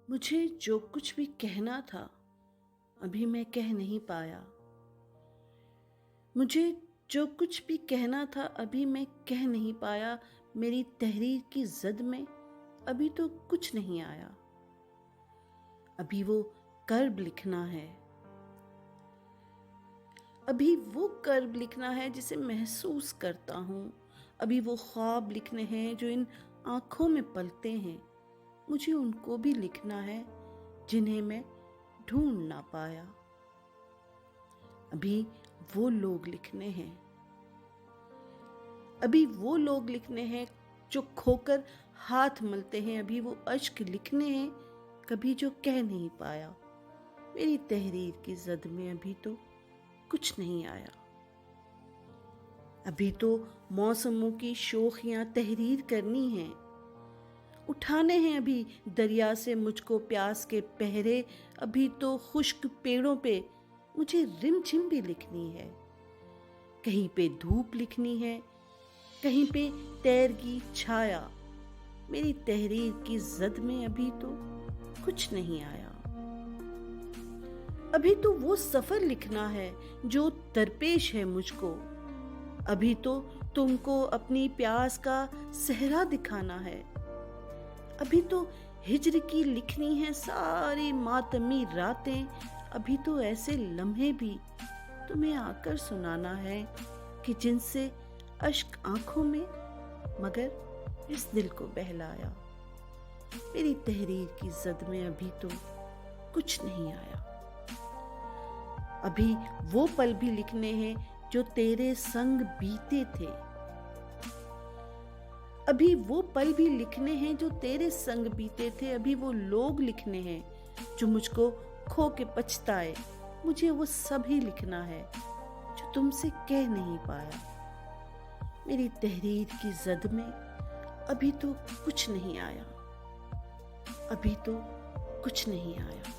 مجھے جو کچھ بھی کہنا تھا ابھی میں کہہ نہیں پایا. مجھے جو کچھ بھی کہنا تھا ابھی میں کہہ نہیں پایا. میری تحریر کی زد میں ابھی تو کچھ نہیں آیا. ابھی وہ کرب لکھنا ہے. ابھی وہ کرب لکھنا ہے جسے محسوس کرتا ہوں. ابھی وہ خواب لکھنے ہیں جو ان آنکھوں میں پلتے ہیں. مجھے ان کو بھی لکھنا ہے جنہیں میں ڈھونڈ نہ پایا. ابھی وہ لوگ لکھنے ہیں. ابھی وہ لوگ لکھنے ہیں جو کھو کر ہاتھ ملتے ہیں. ابھی وہ اشک لکھنے ہیں کبھی جو کہہ نہیں پایا. میری تحریر کی زد میں ابھی تو کچھ نہیں آیا. ابھی تو موسموں کی شوخیاں تحریر کرنی ہیں. اٹھانے ہیں ابھی دریا سے مجھ کو پیاس کے پہرے. ابھی تو خشک پیڑوں پہ مجھے رم جھم بھی لکھنی ہے. کہیں پہ دھوپ لکھنی ہے, کہیں پہ تیر کی چھایا. میری تحریر کی زد میں ابھی تو کچھ نہیں آیا. ابھی تو وہ سفر لکھنا ہے جو درپیش ہے مجھ کو. ابھی تو تم کو اپنی پیاس کا صحرا دکھانا ہے. ابھی تو ہجر کی لکھنی ہے ساری ماتمی راتیں. ابھی تو ایسے لمحے بھی تمہیں آ کر سنانا ہے کہ جن سے اشک آنکھوں میں مگر اس دل کو بہلایا. میری تحریر کی زد میں ابھی تو کچھ نہیں آیا. ابھی وہ پل بھی لکھنے ہیں جو تیرے سنگ بیتے تھے. ابھی وہ پل بھی لکھنے ہیں جو تیرے سنگ بیتے تھے. ابھی وہ لوگ لکھنے ہیں جو مجھ کو کھو کے پچھتائے. مجھے وہ سب ہی لکھنا ہے جو تم سے کہہ نہیں پایا. میری تحریر کی زد میں ابھی تو کچھ نہیں آیا. ابھی تو کچھ نہیں آیا.